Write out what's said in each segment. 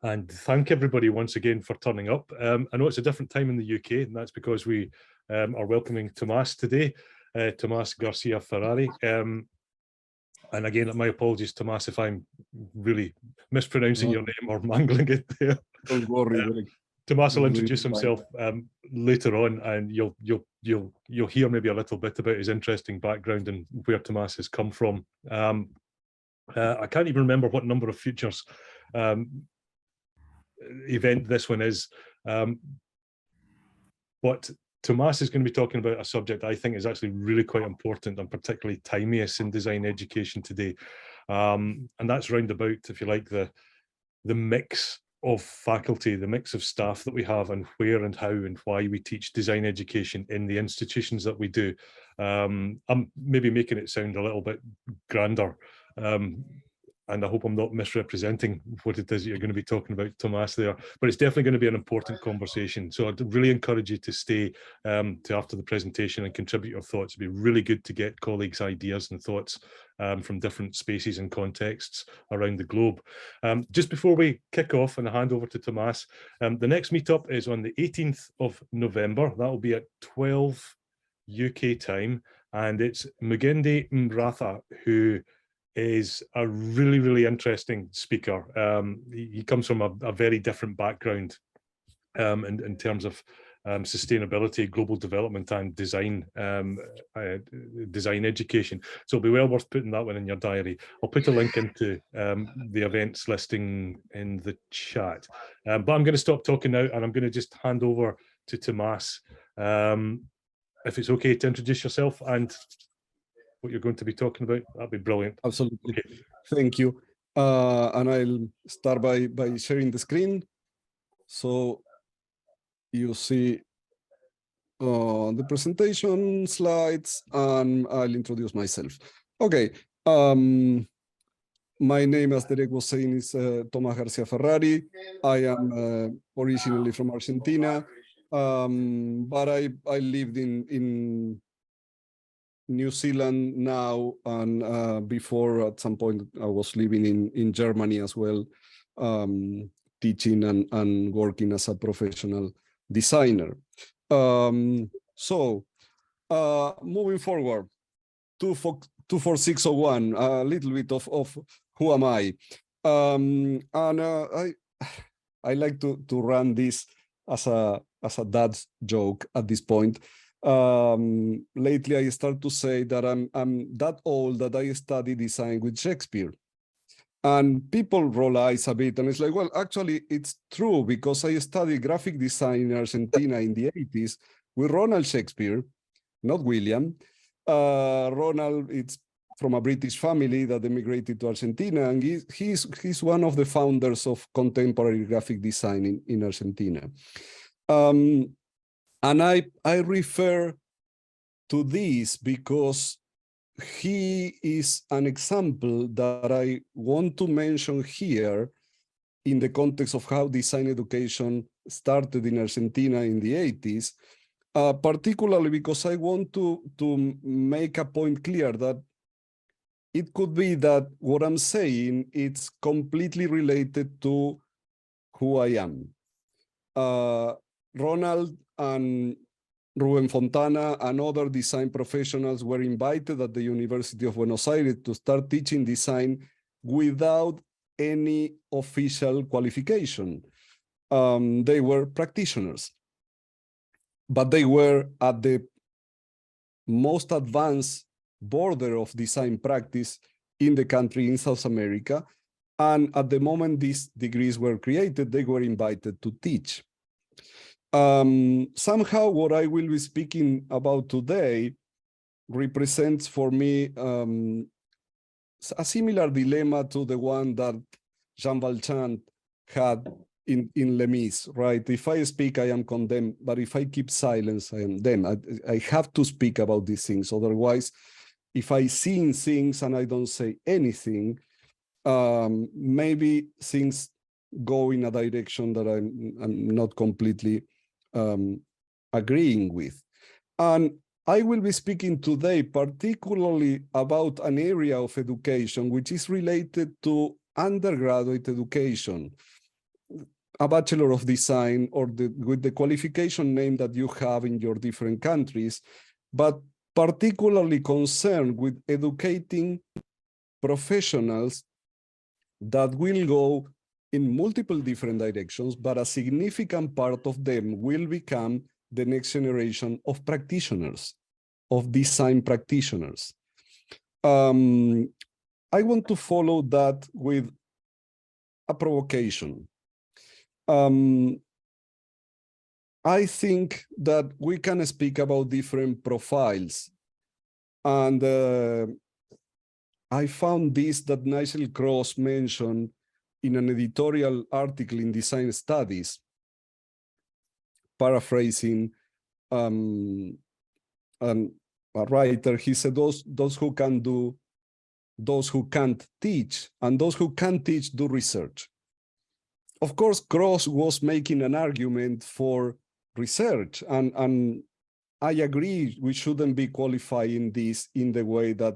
And thank everybody once again for turning up. I know it's a different time in the UK, and that's because we are welcoming Tomás today, Tomás García Ferrari. And again, my apologies, Tomás, if I'm really mispronouncing your name or mangling it there. Don't worry. Tomás will introduce himself later on, and you'll hear maybe a little bit about his interesting background and where Tomás has come from. I can't even remember what number of futures event this one is, but Tomás is going to be talking about a subject I think is actually really quite important and particularly timeous in design education today, and that's round about, if you like, the mix of faculty, the mix of staff that we have, and where and how and why we teach design education in the institutions that we do. I'm maybe making it sound a little bit grander, and I hope I'm not misrepresenting what it is that you're going to be talking about, Tomás, there, but it's definitely going to be an important conversation. So I'd really encourage you to stay to after the presentation and contribute your thoughts. It'd be really good to get colleagues' ideas and thoughts from different spaces and contexts around the globe. Just before we kick off and I hand over to Tomás, the next meetup is on the 18th of November. That will be at 12 UK time, and it's Mugende Mratha, who is a really, really interesting speaker. He comes from a very different background in terms of sustainability, global development, and design education. So it'll be well worth putting that one in your diary. I'll put a link into the events listing in the chat. But I'm going to stop talking now, and I'm going to just hand over to Tomás. If it's okay to introduce yourself and what you're going to be talking about, that'd be brilliant. Absolutely. Okay. Thank you. And I'll start by sharing the screen. So you see the presentation slides, and I'll introduce myself. Okay. My name, as Derek was saying, is Tomás García Ferrari. I am originally from Argentina, but I lived in New Zealand now, and before, at some point, I was living in Germany as well, teaching and working as a professional designer. So moving forward, 24601, a little bit of who am I? And I like to run this as a dad's joke at this point. Lately, I start to say that I'm that old that I study design with Shakespeare. And people roll eyes a bit, and it's like, well, actually, it's true, because I studied graphic design in Argentina in the 80s with Ronald Shakespeare, not William. Ronald, it's from a British family that immigrated to Argentina, and he's one of the founders of contemporary graphic design in Argentina. And I refer to this because he is an example that I want to mention here in the context of how design education started in Argentina in the 80s, particularly because I want to make a point clear that it could be that what I'm saying, it's completely related to who I am. Ronald and Rubén Fontana and other design professionals were invited at the University of Buenos Aires to start teaching design without any official qualification. They were practitioners, but they were at the most advanced border of design practice in the country in South America. And at the moment these degrees were created, they were invited to teach. Somehow what I will be speaking about today represents for me a similar dilemma to the one that Jean Valjean had in Les Mis, right? If I speak, I am condemned, but if I keep silence, I am damned. I have to speak about these things. Otherwise, if I see things and I don't say anything, maybe things go in a direction that I'm not completely agreeing with. And I will be speaking today particularly about an area of education which is related to undergraduate education. a Bachelor of Design or with the qualification name that you have in your different countries, but particularly concerned with educating professionals that will go in multiple different directions, but a significant part of them will become the next generation of practitioners, of design practitioners. I want to follow that with a provocation. I think that we can speak about different profiles. And I found this that Nigel Cross mentioned in an editorial article in Design Studies, paraphrasing a writer. He said, those who can do, those who can't teach, and those who can teach do research. Of course, Cross was making an argument for research, and I agree we shouldn't be qualifying this in the way that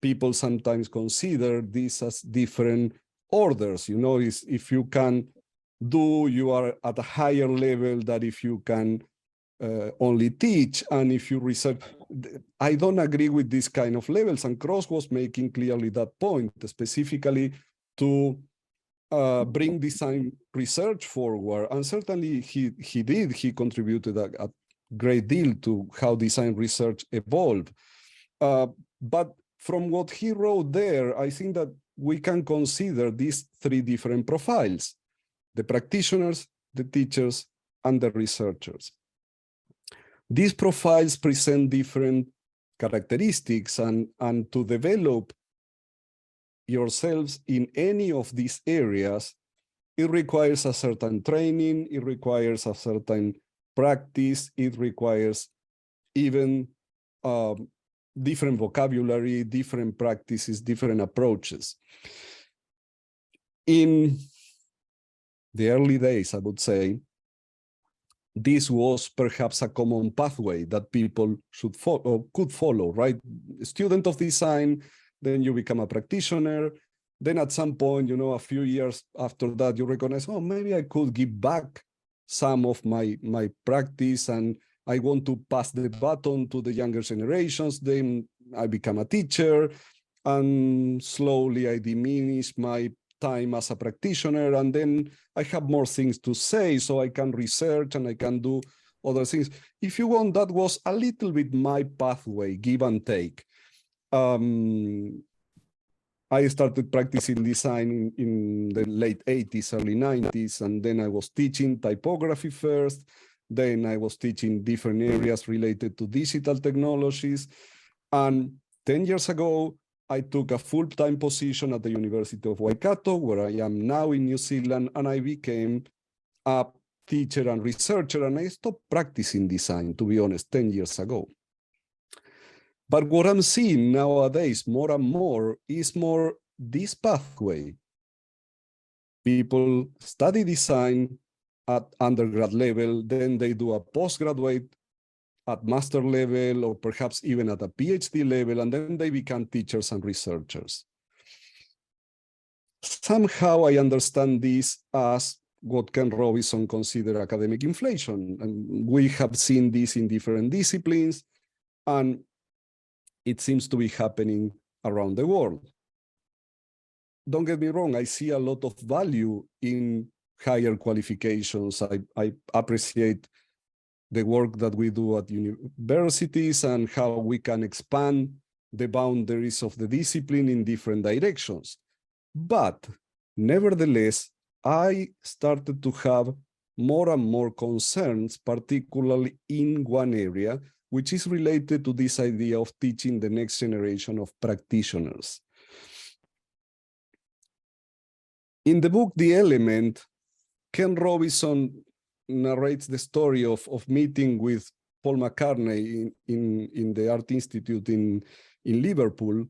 people sometimes consider this as different orders. You know, if you can do, you are at a higher level than if you can only teach, and if you research. I don't agree with this kind of levels, and Cross was making clearly that point, specifically to bring design research forward, and certainly he did. He contributed a great deal to how design research evolved. But from what he wrote there, I think that we can consider these three different profiles: the practitioners, the teachers, and the researchers. These profiles present different characteristics, and to develop yourselves in any of these areas, it requires a certain training, it requires a certain practice, it requires even different vocabulary, different practices, different approaches. In the early days, I would say, this was perhaps a common pathway that people should follow, could follow, right? Student of design, then you become a practitioner. Then at some point, you know, a few years after that, you recognize, oh, maybe I could give back some of my practice, and I want to pass the baton to the younger generations. Then I become a teacher, and slowly I diminish my time as a practitioner, and then I have more things to say, so I can research and I can do other things. If you want, that was a little bit my pathway, give and take. I started practicing design in the late 80s, early 90s, and then I was teaching typography first. Then I was teaching different areas related to digital technologies. And 10 years ago, I took a full-time position at the University of Waikato, where I am now in New Zealand, and I became a teacher and researcher, and I stopped practicing design, to be honest, 10 years ago. But what I'm seeing nowadays more and more is more this pathway. People study design at undergrad level, then they do a postgraduate at master level, or perhaps even at a PhD level, and then they become teachers and researchers. Somehow I understand this as what Ken Robinson considered academic inflation. And we have seen this in different disciplines, and it seems to be happening around the world. Don't get me wrong, I see a lot of value in higher qualifications. I appreciate the work that we do at universities and how we can expand the boundaries of the discipline in different directions. But nevertheless, I started to have more and more concerns, particularly in one area, which is related to this idea of teaching the next generation of practitioners. In the book, The Element, Ken Robinson narrates the story of meeting with Paul McCartney in the Art Institute in Liverpool.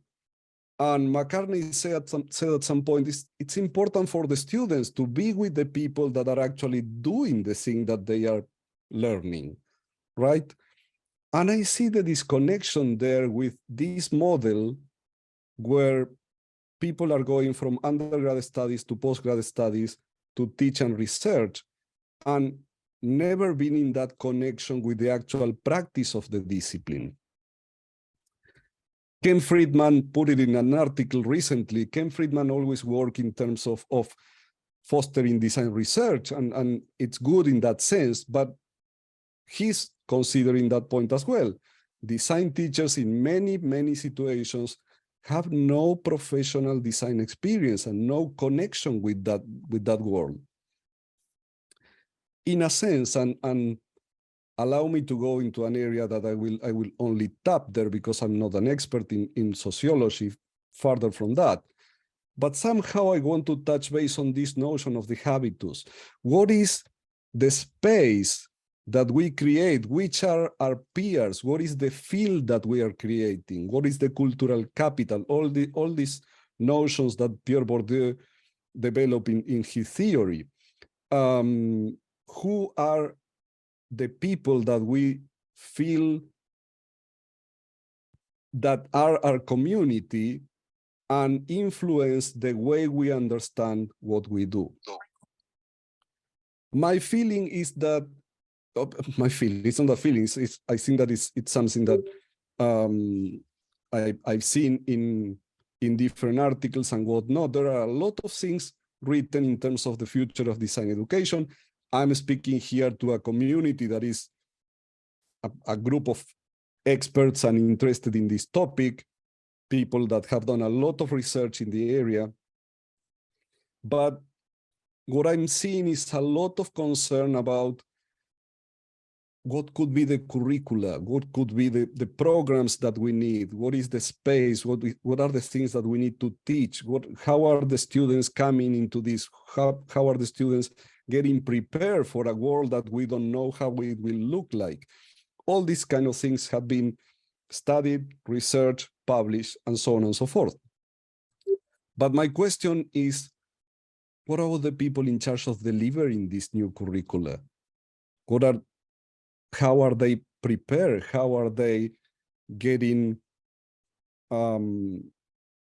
And McCartney said at some point, it's important for the students to be with the people that are actually doing the thing that they are learning, right? And I see the disconnection there with this model where people are going from undergrad studies to postgrad studies to teach and research. and never been in that connection with the actual practice of the discipline. Ken Friedman put it in an article recently. Ken Friedman always worked in terms of fostering design research, and it's good in that sense, but he's considering that point as well. Design teachers in many situations have no professional design experience and no connection with that world. In a sense, and allow me to go into an area that I will only tap there because I'm not an expert in sociology, farther from that. But somehow I want to touch base on this notion of the habitus. What is the space that we create? Which are our peers? What is the field that we are creating? What is the cultural capital? All these notions that Pierre Bourdieu developed in his theory. Who are the people that we feel that are our community and influence the way we understand what we do? My feeling is that, my feeling, it's not a feeling, I think that it's something that I've seen in different articles and whatnot. There are a lot of things written in terms of the future of design education. I'm speaking here to a community that is a group of experts and interested in this topic, people that have done a lot of research in the area. But what I'm seeing is a lot of concern about what could be the curricula, what could be the programs that we need, what is the space, what are the things that we need to teach, how are the students coming into this, how are the students getting prepared for a world that we don't know how it will look like. All these kind of things have been studied, researched, published, and so on and so forth. But my question is, what are the people in charge of delivering this new curricula? How are they prepared? How are they getting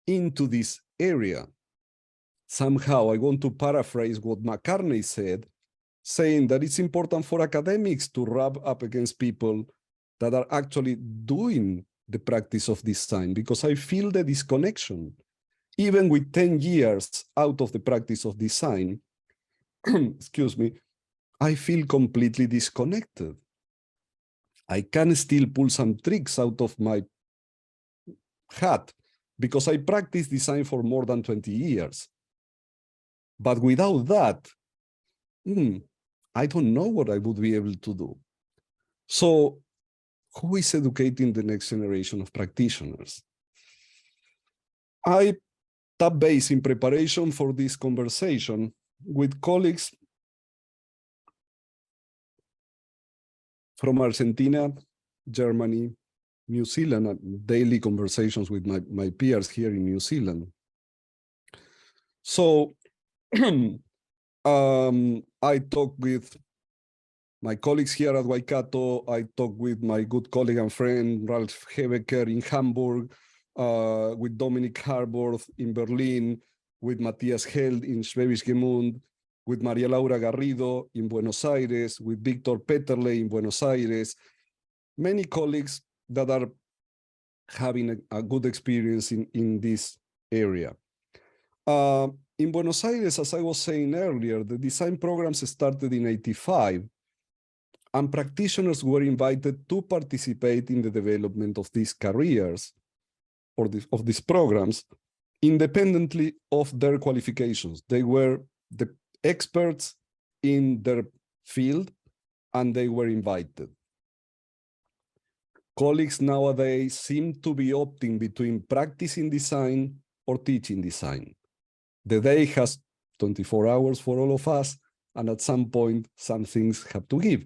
into this area? Somehow, I want to paraphrase what McCartney said, saying that it's important for academics to rub up against people that are actually doing the practice of design, because I feel the disconnection. Even with 10 years out of the practice of design, excuse me, I feel completely disconnected. I can still pull some tricks out of my hat because I practiced design for more than 20 years. But without that, I don't know what I would be able to do. So who is educating the next generation of practitioners? I tap base in preparation for this conversation with colleagues from Argentina, Germany, New Zealand, and daily conversations with my peers here in New Zealand. So I talk with my colleagues here at Waikato. I talk with my good colleague and friend, Ralph Hebecker in Hamburg, with Dominic Harborth in Berlin, with Matthias Held in Schwäbisch Gmünd, with Maria Laura Garrido in Buenos Aires, with Victor Peterle in Buenos Aires, many colleagues that are having a good experience in this area. In Buenos Aires, as I was saying earlier, the design programs started in '85, and practitioners were invited to participate in the development of these careers or of these programs independently of their qualifications. They were the experts in their field, and they were invited. Colleagues nowadays seem to be opting between practicing design or teaching design. The day has 24 hours for all of us, and at some point, some things have to give.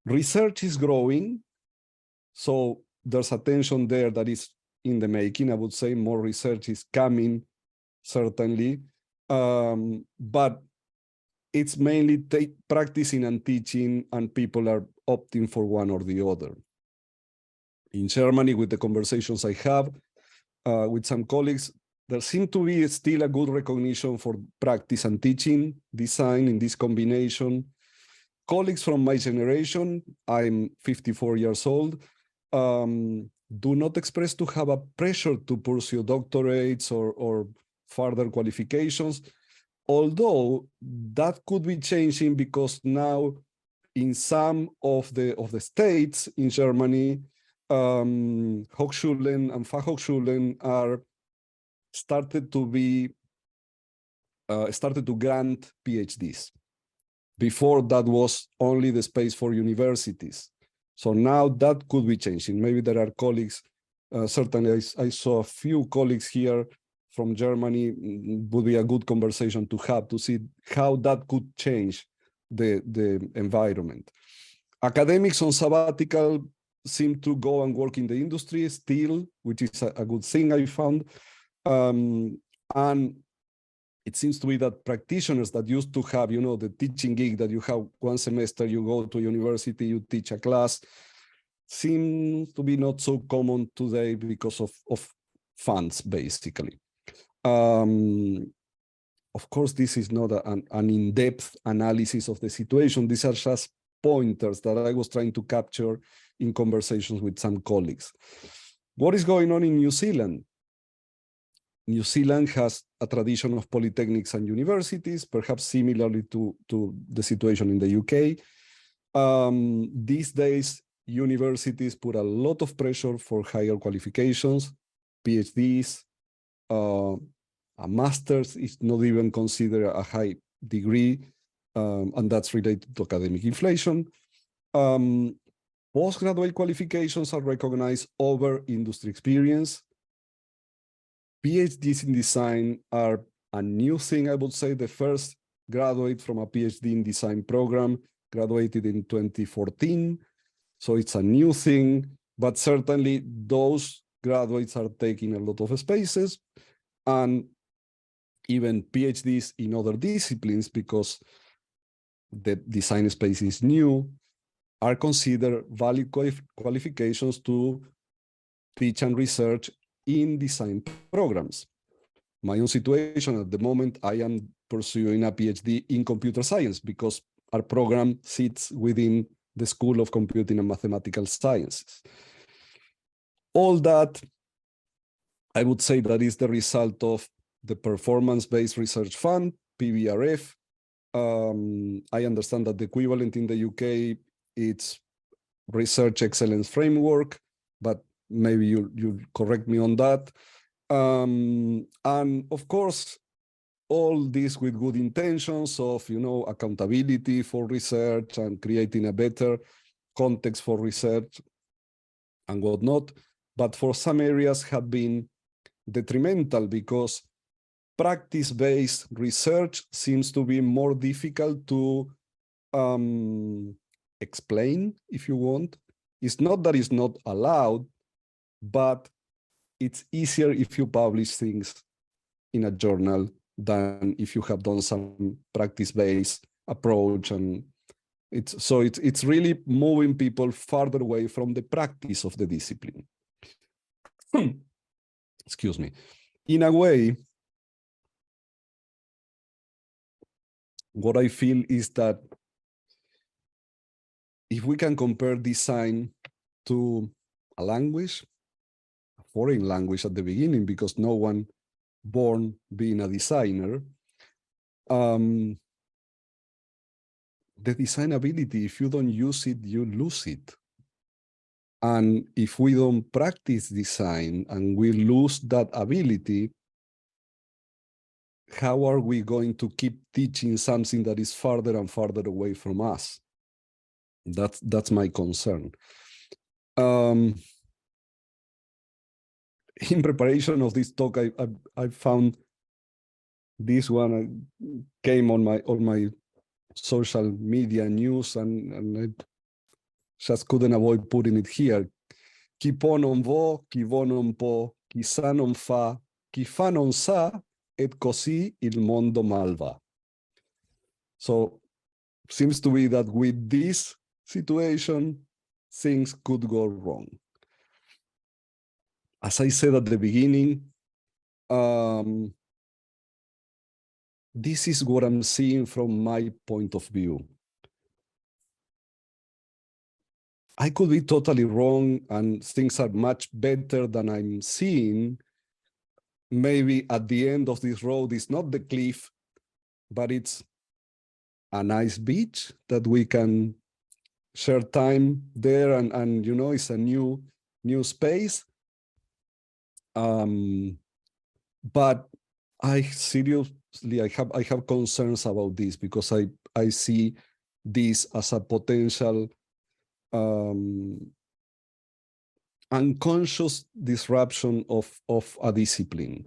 Research is growing, so there's attention there that is in the making. I would say more research is coming, certainly, but it's mainly practicing and teaching, and people are opting for one or the other. In Germany, with the conversations I have with some colleagues, there seems to be still a good recognition for practice and teaching design in this combination. colleagues from my generation, I'm 54 years old, do not express to have a pressure to pursue doctorates or further qualifications, although that could be changing because now in some of the states in Germany, Hochschulen and Fachhochschulen are started to grant PhDs. Before that was only the space for universities. So now that could be changing. Maybe there are colleagues, certainly I saw a few colleagues here from Germany, would be a good conversation to have to see how that could change the environment. Academics on sabbatical seem to go and work in the industry still, which is a good thing I found. And it seems to be that practitioners that used to have, you know, the teaching gig that you have one semester, you go to university, you teach a class, seems to be not so common today because of funds, basically. Of course, this is not an in-depth analysis of the situation. These are just pointers that I was trying to capture in conversations with some colleagues. What is going on in New Zealand? New Zealand has a tradition of polytechnics and universities, perhaps similarly to the situation in the UK. These days, universities put a lot of pressure for higher qualifications, PhDs, a master's is not even considered a high degree, and that's related to academic inflation. Postgraduate qualifications are recognized over industry experience. PhDs in design are a new thing, I would say. The first graduate from a PhD in design program graduated in 2014. So it's a new thing, but certainly those graduates are taking a lot of spaces, and even PhDs in other disciplines, because the design space is new, are considered valid qualifications to teach and research in design programs. My own situation at the moment, I am pursuing a PhD in computer science because our program sits within the School of Computing and Mathematical Sciences. All that, I would say, that is the result of the Performance-Based Research Fund, PBRF. I understand that the equivalent in the UK, it's Research Excellence Framework, but maybe you'll correct me on that. And of course, all this with good intentions of, you know, accountability for research and creating a better context for research and whatnot. But for some areas have been detrimental because practice-based research seems to be more difficult to explain, if you want. It's not that it's not allowed, but it's easier if you publish things in a journal than if you have done some practice-based approach. And it's really moving people farther away from the practice of the discipline. Excuse me. In a way, what I feel is that if we can compare design to a language, a foreign language at the beginning, because no one born being a designer, the design ability, if you don't use it, you lose it. And if we don't practice design and we lose that ability, how are we going to keep teaching something that is farther and farther away from us? That's my concern. In preparation of this talk, I found this one. Came on my social media news, and I just couldn't avoid putting it here. Chi po non vo, chi vo non po, chi sa non fa, chi fa non sa, et così il mondo mal va. So seems to be that with this situation, things could go wrong. As I said at the beginning, this is what I'm seeing from my point of view. I could be totally wrong and things are much better than I'm seeing. Maybe at the end of this road is not the cliff, but it's a nice beach that we can share time there, and you know, it's a new space. But I seriously, I have concerns about this, because I see this as a potential unconscious disruption of a discipline.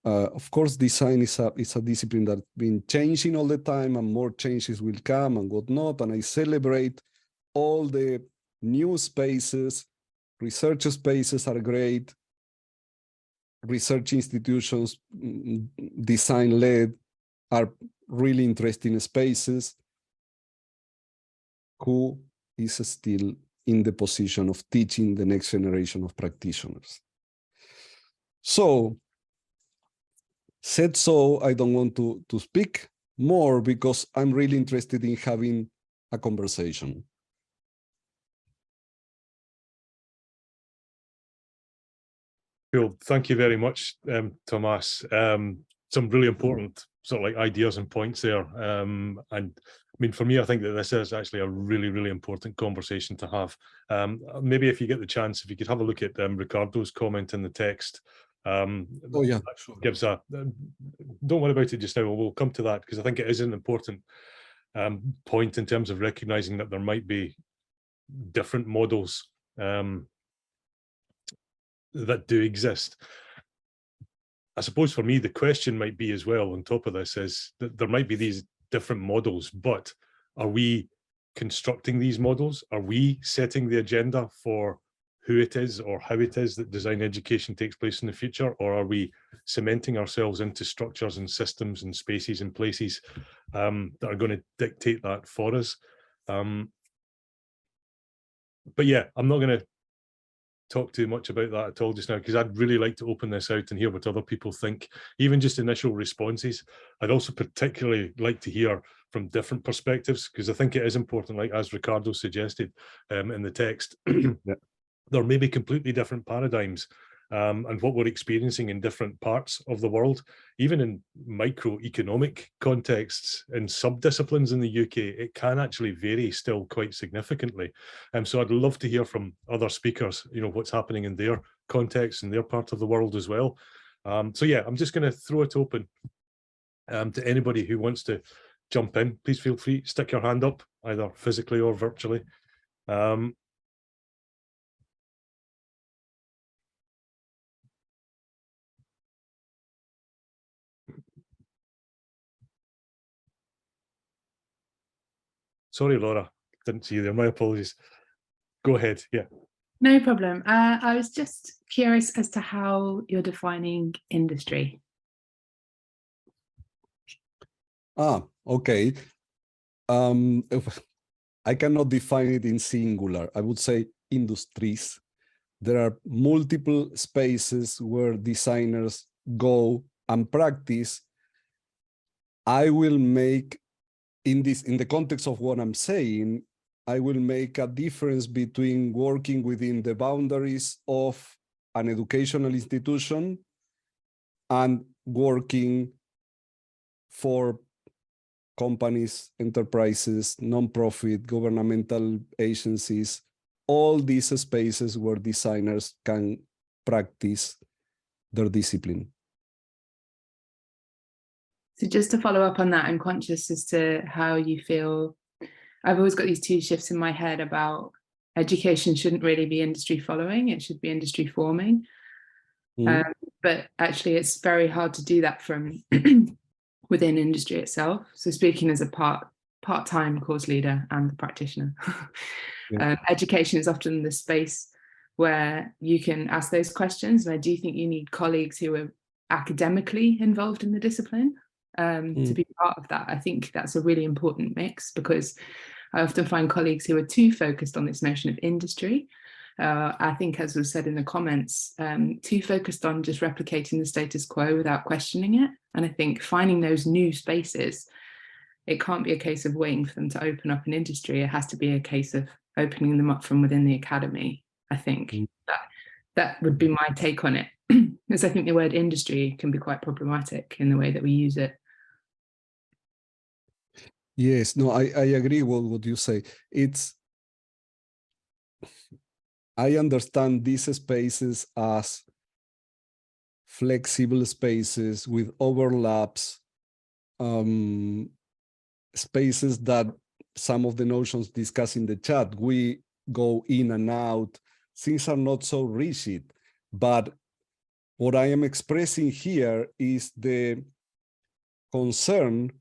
Of course, design is a discipline that's been changing all the time, and more changes will come and whatnot. And I celebrate all the new spaces. Research spaces are great. Research institutions, design-led, are really interesting spaces. Who is still in the position of teaching the next generation of practitioners? So, said so, I don't want to speak more, because I'm really interested in having a conversation. Cool. Thank you very much, Tomás. Some really important sort of like ideas and points there. And I mean, for me, I think that this is actually a really, really important conversation to have. Maybe if you get the chance, if you could have a look at Ricardo's comment in the text. Oh yeah, sure. Gives a, don't worry about it just now, we'll come to that, because I think it is an important point in terms of recognizing that there might be different models that do exist. I suppose for me, the question might be as well on top of this is that there might be these different models, but are we constructing these models? Are we setting the agenda for who it is or how it is that design education takes place in the future? Or are we cementing ourselves into structures and systems and spaces and places that are going to dictate that for us? But yeah, I'm not going to talk too much about that at all just now, because I'd really like to open this out and hear what other people think, even just initial responses. I'd also particularly like to hear from different perspectives, because I think it is important, like as Ricardo suggested in the text, Yeah. There may be completely different paradigms and what we're experiencing in different parts of the world, even in microeconomic contexts and sub-disciplines in the UK, it can actually vary still quite significantly. So I'd love to hear from other speakers, you know, what's happening in their context and their part of the world as well. So yeah, I'm just going to throw it open to anybody who wants to jump in. Please feel free, stick your hand up, either physically or virtually. Sorry, Laura, didn't see you there. My apologies. Go ahead. Yeah. No problem. I was just curious as to how you're defining industry. Okay. I cannot define it in singular. I would say industries. There are multiple spaces where designers go and practice. I will make, in the context of what I'm saying, I will make a difference between working within the boundaries of an educational institution and working for companies, enterprises, non-profit, governmental agencies, all these spaces where designers can practice their discipline. So just to follow up on that, I'm conscious as to how you feel. I've always got these two shifts in my head about education shouldn't really be industry following, it should be industry forming. But actually it's very hard to do that from within industry itself. So speaking as a part-time course leader and practitioner, education is often the space where you can ask those questions. And I do think you need colleagues who are academically involved in the discipline to be part of that. I think that's a really important mix, because I often find colleagues who are too focused on this notion of industry. I think, as was said in the comments, too focused on just replicating the status quo without questioning it. And I think finding those new spaces, it can't be a case of waiting for them to open up an industry. It has to be a case of opening them up from within the academy. I think that would be my take on it, because I think the word industry can be quite problematic in the way that we use it. Yes, no, I agree with what you say. I understand these spaces as flexible spaces with overlaps, spaces that some of the notions discussed in the chat, we go in and out, things are not so rigid. But what I am expressing here is the concern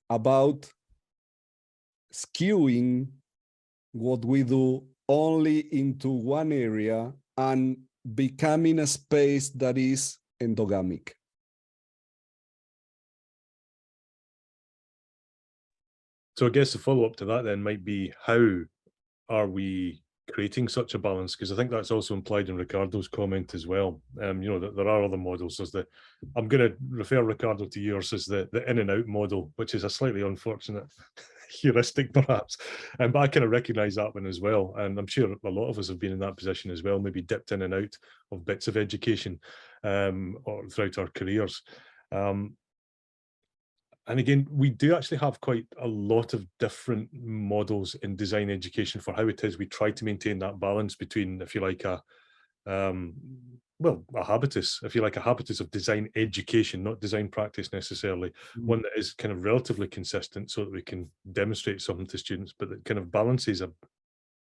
about skewing what we do only into one area and becoming a space that is endogamic. So I guess the follow-up to that then might be, how are we creating such a balance? Because I think that's also implied in Ricardo's comment as well. You know, that there are other models. There's I'm going to refer, Ricardo, to yours as the in and out model, which is a slightly unfortunate heuristic perhaps, but I kind of recognize that one as well, and I'm sure a lot of us have been in that position as well, maybe dipped in and out of bits of education or throughout our careers. And again, we do actually have quite a lot of different models in design education for how it is we try to maintain that balance between, if you like, a habitus, if you like, a habitus of design education, not design practice necessarily, one that is kind of relatively consistent so that we can demonstrate something to students, but that kind of balances a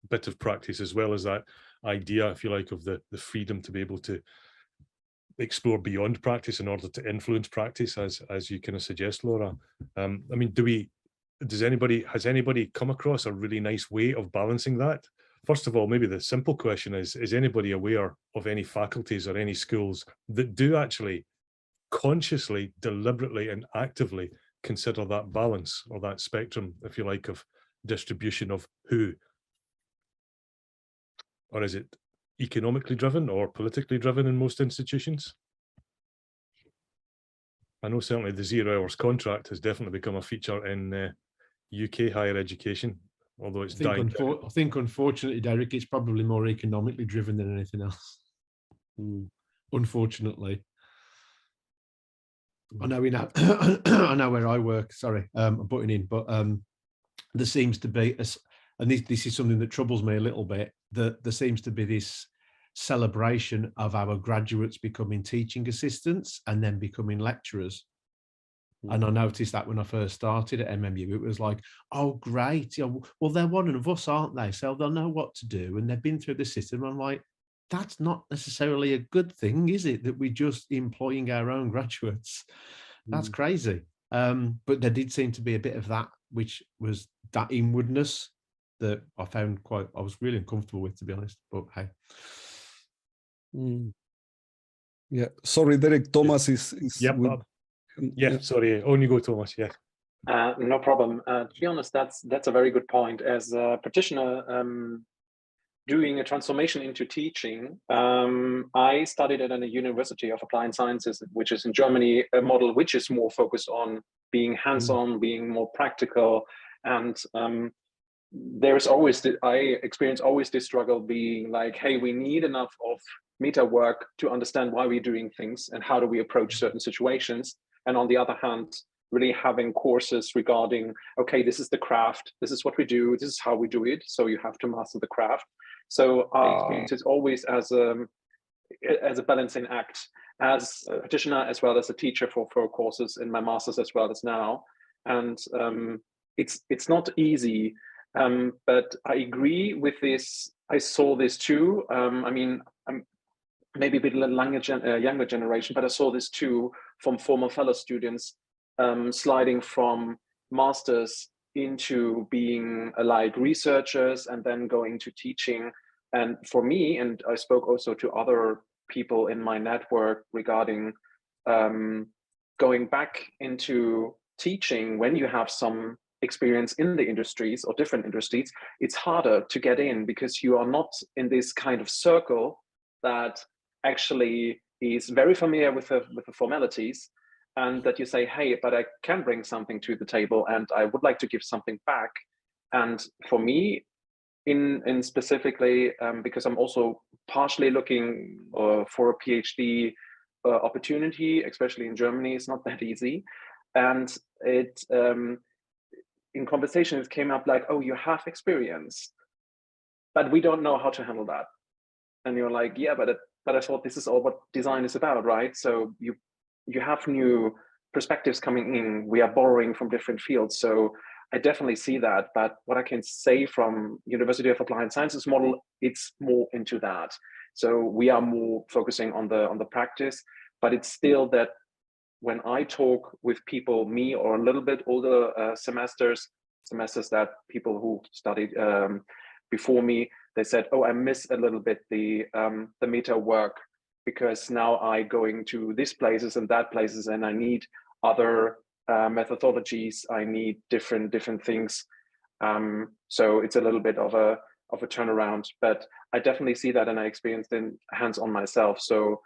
bit of practice, as well as that idea, if you like, of the freedom to be able to explore beyond practice in order to influence practice, as you kind of suggest, Laura. I mean, has anybody come across a really nice way of balancing that? First of all, maybe the simple question is anybody aware of any faculties or any schools that do actually consciously, deliberately and actively consider that balance, or that spectrum, if you like, of distribution of who? Or is it economically driven or politically driven in most institutions? I know certainly the 0 hours contract has definitely become a feature in UK higher education, although it's dying. I think unfortunately, Derek, it's probably more economically driven than anything else. Unfortunately. I know I know where I work, sorry, I'm butting in, but there seems to be, and this is something that troubles me a little bit, that there seems to be this celebration of our graduates becoming teaching assistants and then becoming lecturers. And I noticed that when I first started at MMU, it was like, oh, great. Yeah, well, they're one of us, aren't they? So they'll know what to do. And they've been through the system. I'm like, that's not necessarily a good thing, is it? That we're just employing our own graduates. That's crazy. But there did seem to be a bit of that, which was that inwardness that I found I was really uncomfortable with, to be honest. But hey. Yeah, sorry, Derek, Thomas is yep. Sorry, on you go, Thomas. Yeah. No problem. To be honest, that's a very good point. As a practitioner doing a transformation into teaching, I studied at a University of Applied Sciences, which is in Germany, a model which is more focused on being hands-on, being more practical, and there's always I experience always this struggle being like, hey, we need enough of meta work to understand why we're doing things and how do we approach certain situations. And on the other hand, really having courses regarding, okay, this is the craft, this is what we do, this is how we do it. So you have to master the craft. So I experience it always as a balancing act, as a practitioner as well as a teacher for courses in my master's as well as now. And it's not easy, but I agree with this. I saw this too. I mean, I'm maybe a bit younger generation, but I saw this too from former fellow students sliding from masters into being like researchers and then going to teaching. And for me, and I spoke also to other people in my network regarding going back into teaching when you have some experience in the industries or different industries, it's harder to get in because you are not in this kind of circle that actually is very familiar with the formalities, and that you say, hey, but I can bring something to the table and I would like to give something back. And for me, in specifically because I'm also partially looking for a PhD opportunity, especially in Germany. It's not that easy, and it in conversation it came up like, oh, you have experience, but we don't know how to handle that. And you're like, yeah, but I thought this is all what design is about, right? So you have new perspectives coming in. We are borrowing from different fields. So I definitely see that. But what I can say from University of Applied Sciences model, it's more into that. So we are more focusing on the practice, but it's still that when I talk with people, me or a little bit older semesters that people who studied before me, they said, oh, I miss a little bit the meta work, because now I going to these places and that places, and I need other methodologies. I need different things. So it's a little bit of a turnaround, but I definitely see that, and I experienced it hands-on myself. So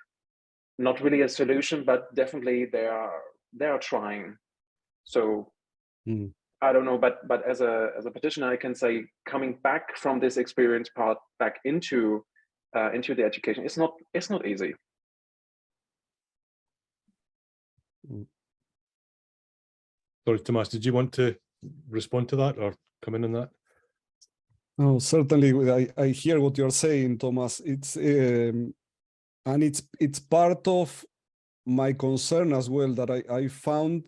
not really a solution, but definitely they are trying. So I don't know, but as a practitioner, I can say coming back from this experience part back into the education, it's not easy. Sorry, Tomás, did you want to respond to that or come in on that? No, certainly. I hear what you're saying, Tomás. It's and it's part of my concern as well, that I found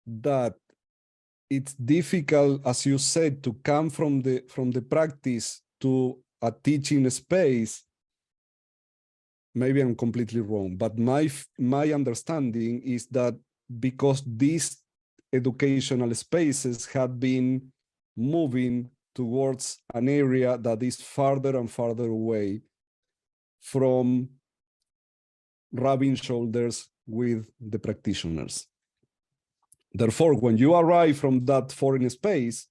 that it's difficult, as you said, to come from the practice to a teaching space. Maybe I'm completely wrong, but my understanding is that because these educational spaces have been moving towards an area that is farther and farther away from rubbing shoulders with the practitioners. Therefore, when you arrive from that foreign space,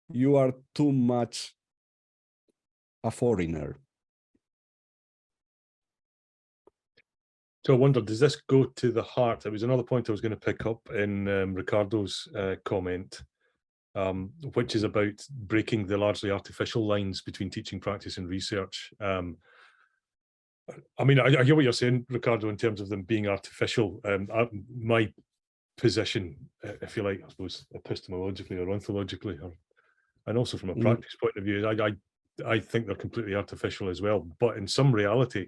you are too much a foreigner. So I wonder, does this go to the heart? It was another point I was going to pick up in Ricardo's comment, which is about breaking the largely artificial lines between teaching, practice, and research. I mean, I hear what you're saying, Ricardo, in terms of them being artificial. My position, if you like, I suppose, epistemologically or ontologically, and also from a practice point of view, I think they're completely artificial as well. But in some reality,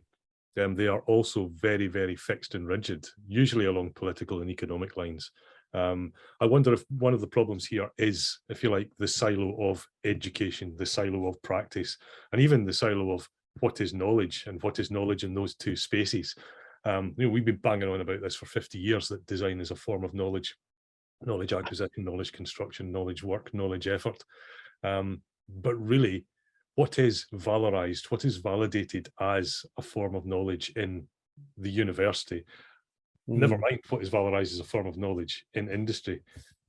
they are also very, very fixed and rigid, usually along political and economic lines. I wonder if one of the problems here is, if you like, the silo of education, the silo of practice, and even the silo of what is knowledge and what is knowledge in those two spaces. We've been banging on about this for 50 years, that design is a form of knowledge acquisition, knowledge construction, knowledge work, knowledge effort. But really, what is valorized, what is validated as a form of knowledge in the university, never mind what is valorized as a form of knowledge in industry.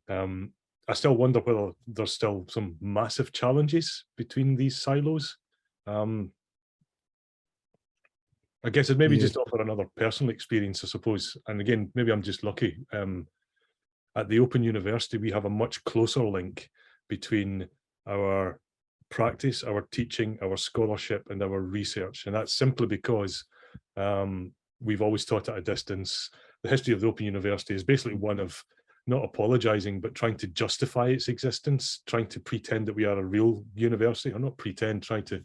I still wonder whether there's still some massive challenges between these silos. I guess I'd maybe just offer another personal experience, I suppose. And again, maybe I'm just lucky. At the Open University, we have a much closer link between our practice, our teaching, our scholarship, and our research. And that's simply because we've always taught at a distance. The history of the Open University is basically one of not apologizing, but trying to justify its existence, trying to pretend that we are a real university, or not pretend, trying to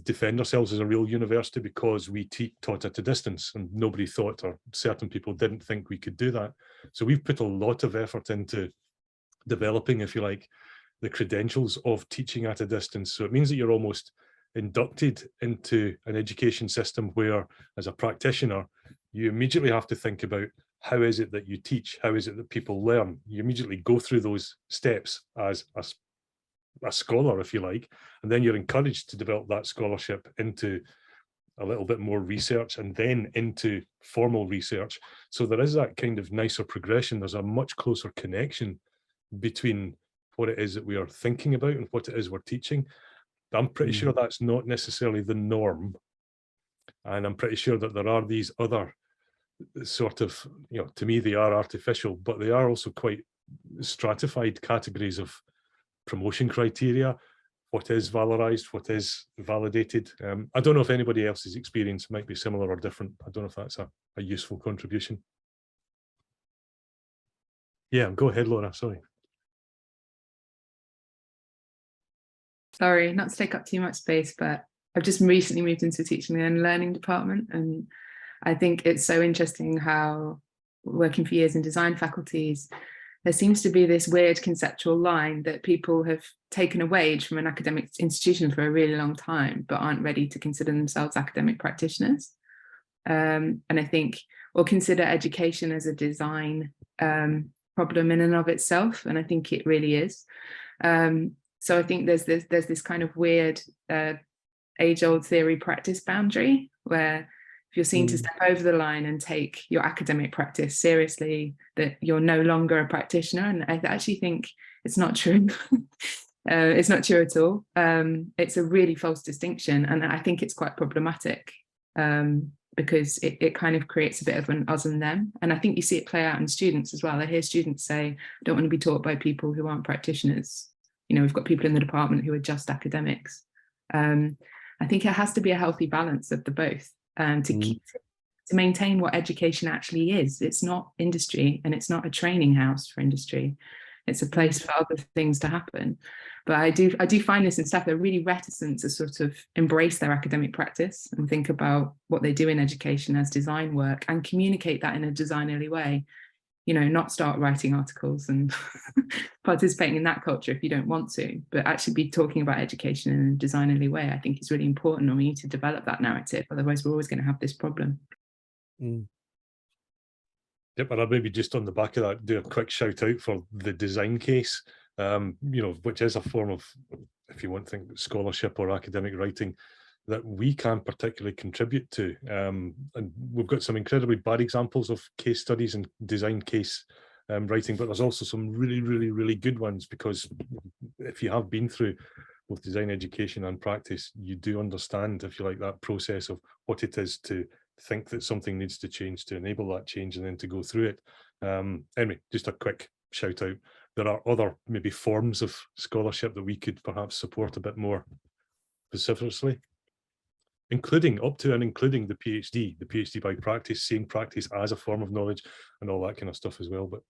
defend ourselves as a real university because we taught at a distance, and nobody thought, or certain people didn't think we could do that. So we've put a lot of effort into developing, if you like, the credentials of teaching at a distance. So it means that you're almost inducted into an education system where, as a practitioner, you immediately have to think about how is it that you teach, how is it that people learn. You immediately go through those steps as a scholar, if you like, and then you're encouraged to develop that scholarship into a little bit more research and then into formal research. So there is that kind of nicer progression. There's a much closer connection between what it is that we are thinking about and what it is we're teaching. I'm pretty sure that's not necessarily the norm. And I'm pretty sure that there are these other sort of, to me, they are artificial, but they are also quite stratified categories of promotion criteria, what is valorized, what is validated. I don't know if anybody else's experience might be similar or different. I don't know if that's a useful contribution. Yeah, go ahead, Laura, sorry. Sorry, not to take up too much space, but I've just recently moved into the teaching and learning department, and I think it's so interesting how, working for years in design faculties, there seems to be this weird conceptual line that people have taken a wage from an academic institution for a really long time, but aren't ready to consider themselves academic practitioners. And I think, or consider education as a design problem in and of itself, and I think it really is. So I think there's this kind of weird age-old theory practice boundary where if you're seen to step over the line and take your academic practice seriously, that you're no longer a practitioner. And I actually think it's not true. It's not true at all. It's a really false distinction, and I think it's quite problematic because it kind of creates a bit of an us and them. And I think you see it play out in students as well. I hear students say, I don't want to be taught by people who aren't practitioners. You know, we've got people in the department who are just academics. I think it has to be a healthy balance of the both to maintain what education actually is. It's not industry, and it's not a training house for industry. It's a place for other things to happen. But I do find this in staff, they're really reticent to sort of embrace their academic practice and think about what they do in education as design work and communicate that in a designerly way. You know, not start writing articles and participating in that culture if you don't want to, but actually be talking about education in a designerly way. I think is really important, and we need to develop that narrative. Otherwise, we're always going to have this problem. Yep, and I'll maybe just on the back of that do a quick shout out for the design case, you know, which is a form of, if you want to think scholarship or academic writing, that we can particularly contribute to. And we've got some incredibly bad examples of case studies and design case writing, but there's also some really, really, really good ones, because if you have been through both design education and practice, you do understand, if you like, that process of what it is to think that something needs to change to enable that change and then to go through it. Anyway, just a quick shout out. There are other maybe forms of scholarship that we could perhaps support a bit more specifically, including up to and including the PhD by practice, seeing practice as a form of knowledge and all that kind of stuff as well. But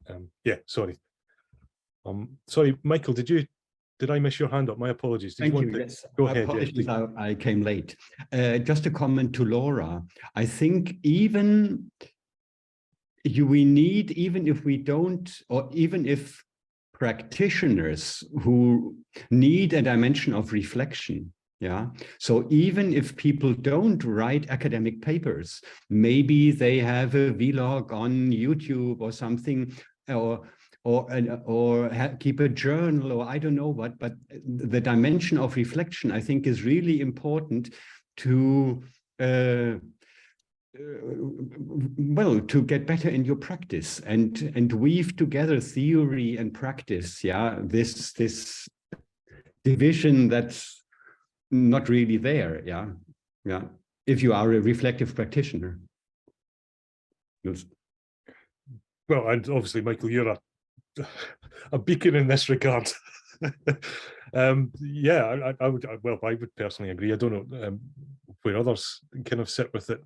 yeah, sorry. Sorry, Michael, did I miss your hand up? My apologies. Thank you. Yes. Go ahead. Apologies, Yes, I came late. Just a comment to Laura. I think even we need, even if we don't, or even if practitioners who need a dimension of reflection, yeah. So even if people don't write academic papers, maybe they have a vlog on YouTube or something, or keep a journal, or I don't know what, but the dimension of reflection, I think, is really important to, well, to get better in your practice and weave together theory and practice. Yeah, this division that's not really there. Yeah, yeah. If you are a reflective practitioner. well, and obviously, Michael, you're a beacon in this regard. Yeah, I would personally agree. I don't know where others kind of sit with it.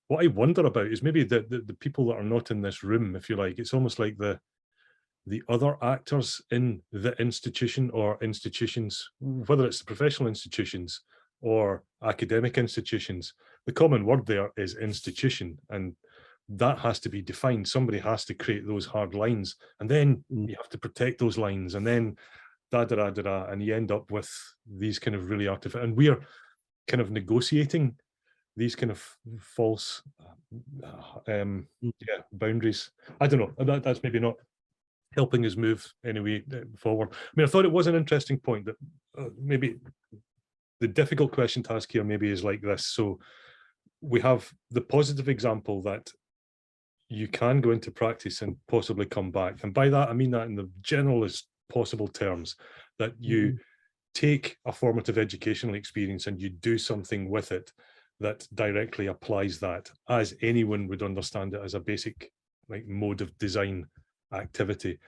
What I wonder about is maybe the people that are not in this room, if you like. It's almost like the other actors in the institution or institutions, whether it's the professional institutions or academic institutions. The common word there is institution, and that has to be defined. Somebody has to create those hard lines, and then you have to protect those lines, and then and you end up with these kind of really artificial, and we are kind of negotiating these kind of false boundaries. I don't know, that's maybe not helping us move anyway forward. I mean, I thought it was an interesting point that maybe the difficult question to ask here maybe is like this. So we have the positive example that you can go into practice and possibly come back. And by that, I mean that in the generalist possible terms, that you take a formative educational experience and you do something with it that directly applies that, as anyone would understand it, as a basic like mode of design activity.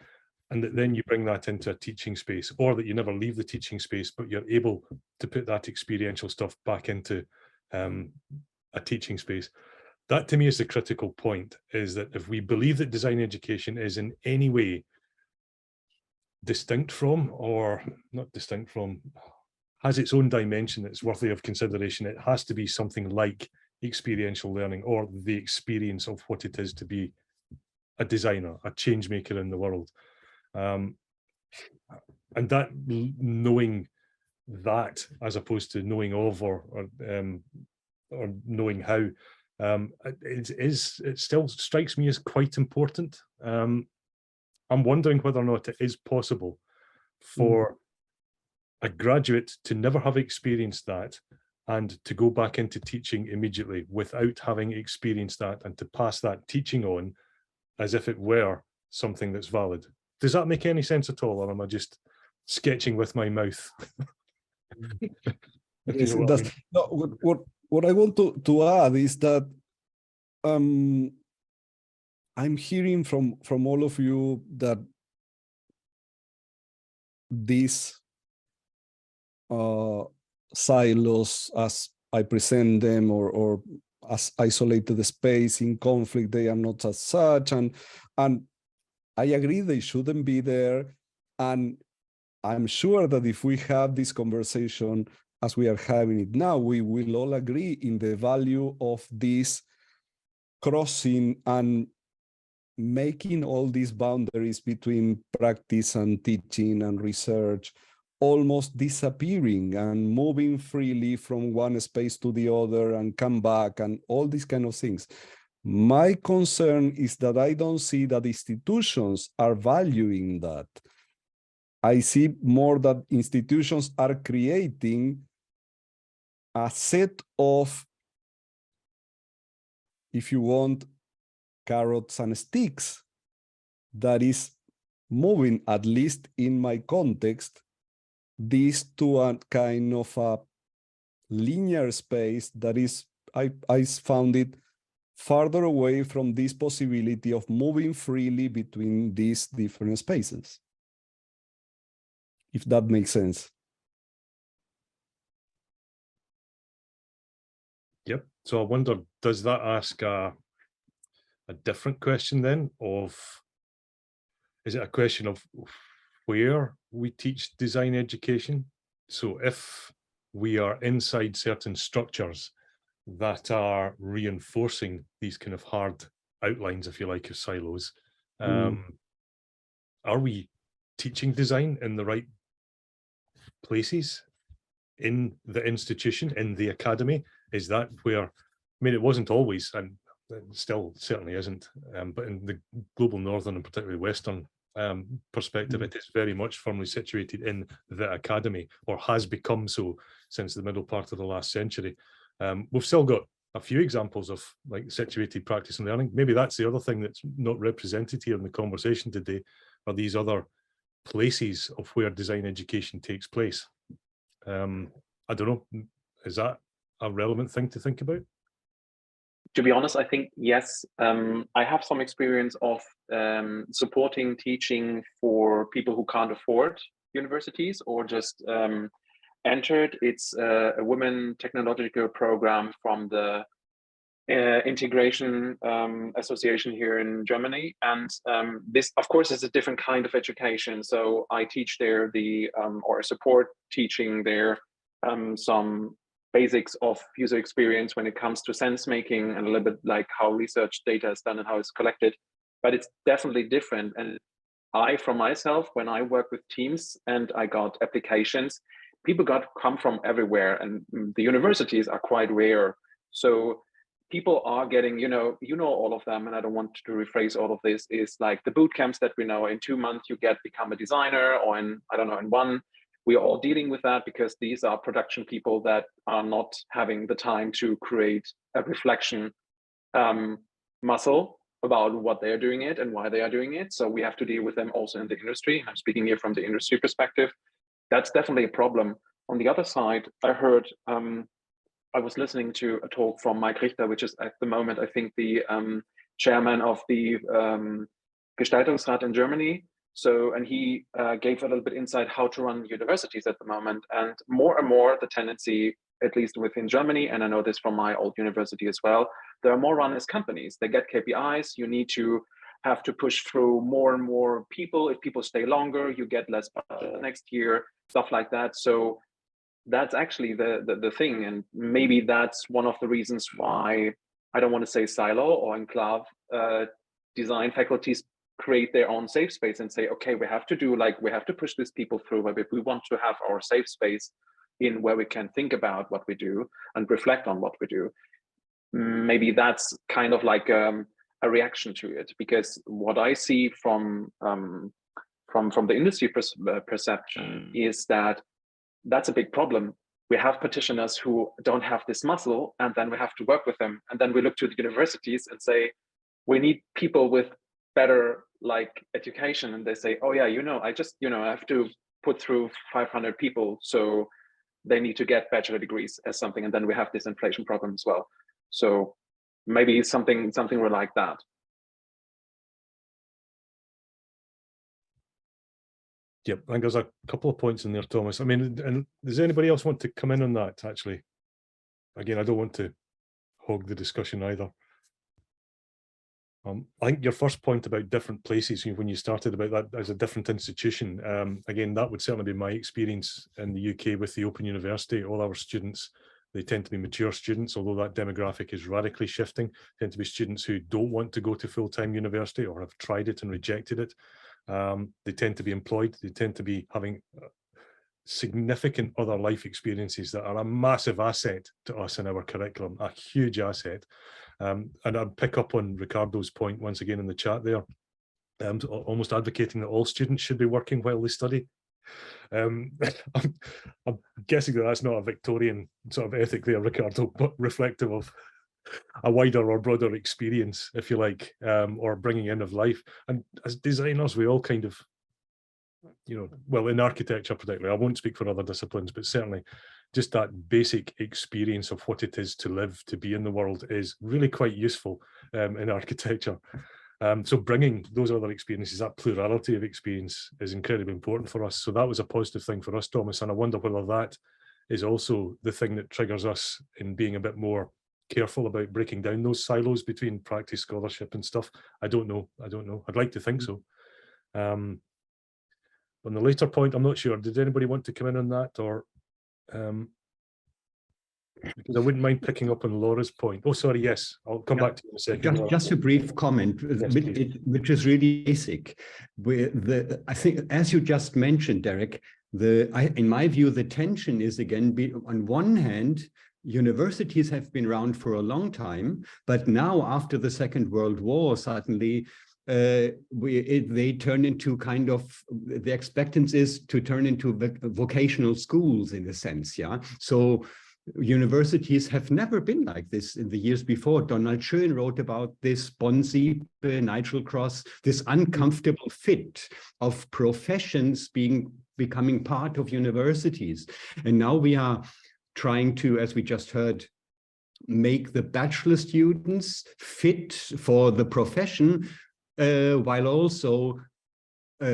and that then you bring that into a teaching space, or that you never leave the teaching space, but you're able to put that experiential stuff back into a teaching space. That to me is the critical point, is that if we believe that design education is in any way distinct from, or not distinct from, has its own dimension that's worthy of consideration, it has to be something like experiential learning, or the experience of what it is to be a designer, a change maker in the world. And that knowing that, as opposed to knowing of or knowing how, it still strikes me as quite important. I'm wondering whether or not it is possible for a graduate to never have experienced that and to go back into teaching immediately without having experienced that, and to pass that teaching on as if it were something that's valid. Does that make any sense at all, or am I just sketching with my mouth? Yes, it does. No, what I want to add is that I'm hearing from all of you that these silos, as I present them, or as isolated space in conflict, they are not as such, and I agree they shouldn't be there. And I'm sure that if we have this conversation as we are having it now, we will all agree in the value of this crossing and making all these boundaries between practice and teaching and research almost disappearing, and moving freely from one space to the other and come back, and all these kind of things. My concern is that I don't see that institutions are valuing that. I see more that institutions are creating a set of, if you want, carrots and sticks that is moving, at least in my context, this to a kind of a linear space that is, I found it farther away from this possibility of moving freely between these different spaces. If that makes sense. Yep. So I wonder, does that ask a different question then of, is it a question of where we teach design education? So if we are inside certain structures that are reinforcing these kind of hard outlines, if you like, of silos, are we teaching design in the right places in the institution, in the academy? Is that where, I mean, it wasn't always, and it still certainly isn't, but in the global northern and particularly western perspective, it is very much firmly situated in the academy, or has become so since the middle part of the last century. We've still got a few examples of like situated practice and learning. Maybe that's the other thing that's not represented here in the conversation today, are these other places of where design education takes place. I don't know, is that a relevant thing to think about? To be honest, I think yes. I have some experience of supporting teaching for people who can't afford universities or just entered. It's a women technological program from the Integration Association here in Germany. And this, of course, is a different kind of education. So I teach there or support teaching there some basics of user experience when it comes to sense making, and a little bit like how research data is done and how it's collected. But it's definitely different. And I, from myself, when I work with teams and I got applications, people come from everywhere, and the universities are quite rare. So people are getting, you know all of them, and I don't want to rephrase all of this, is like the boot camps that we know, in 2 months you become a designer, or in, I don't know, in 1. We are all dealing with that because these are production people that are not having the time to create a reflection muscle about what they're doing it and why they are doing it. So we have to deal with them also in the industry. I'm speaking here from the industry perspective. That's definitely a problem. On the other side, I heard, I was listening to a talk from Mike Richter, which is at the moment, I think, the chairman of the Gestaltungsrat in Germany. So, and he gave a little bit insight how to run universities at the moment. And more the tendency, at least within Germany, and I know this from my old university as well, there are more run as companies. They get KPIs. You need to have to push through more and more people. If people stay longer, you get less budget next year, stuff like that. So that's actually the thing. And maybe that's one of the reasons why, I don't want to say silo or enclave, design faculties create their own safe space and say, okay, we have to push these people through, but if we want to have our safe space in where we can think about what we do and reflect on what we do, maybe that's kind of like a reaction to it. Because what I see from the industry perception is that that's a big problem. We have practitioners who don't have this muscle, and then we have to work with them. And then we look to the universities and say, we need people with better education. And they say, oh yeah, I have to put through 500 people. So they need to get bachelor degrees as something. And then we have this inflation problem as well. So maybe something like that. Yep, I think there's a couple of points in there, Thomas. I mean, and does anybody else want to come in on that, actually? Again, I don't want to hog the discussion either. I think your first point about different places, when you started about that as a different institution, again, that would certainly be my experience in the UK with the Open University. All our students, they tend to be mature students, although that demographic is radically shifting, tend to be students who don't want to go to full-time university or have tried it and rejected it. They tend to be employed. They tend to be having significant other life experiences that are a massive asset to us in our curriculum, a huge asset. And I'd pick up on Ricardo's point once again in the chat there, almost advocating that all students should be working while they study. I'm guessing that that's not a Victorian sort of ethic there, Ricardo, but reflective of a wider or broader experience, if you like, or bringing in of life. And as designers, we all kind of, well, in architecture particularly, I won't speak for other disciplines, but certainly just that basic experience of what it is to live, to be in the world is really quite useful in architecture. So bringing those other experiences, that plurality of experience, is incredibly important for us. So that was a positive thing for us, Thomas, and I wonder whether that is also the thing that triggers us in being a bit more careful about breaking down those silos between practice, scholarship and stuff. I don't know. I'd like to think so. On the later point, I'm not sure. Did anybody want to come in on that, or because I wouldn't mind picking up on Laura's point. Oh, sorry. Yes, I'll come back to you in a second. Just a brief comment, yes, which is really basic. I think, as you just mentioned, Derek, in my view, the tension is again, on one hand, universities have been around for a long time, but now after the Second World War, suddenly they turn into kind of, the expectancy is to turn into vocational schools in a sense, yeah? So universities have never been like this in the years before. Donald Schoen wrote about this, Bonsi, Nigel Cross, this uncomfortable fit of professions becoming part of universities. And now we are trying to, as we just heard, make the bachelor students fit for the profession, while also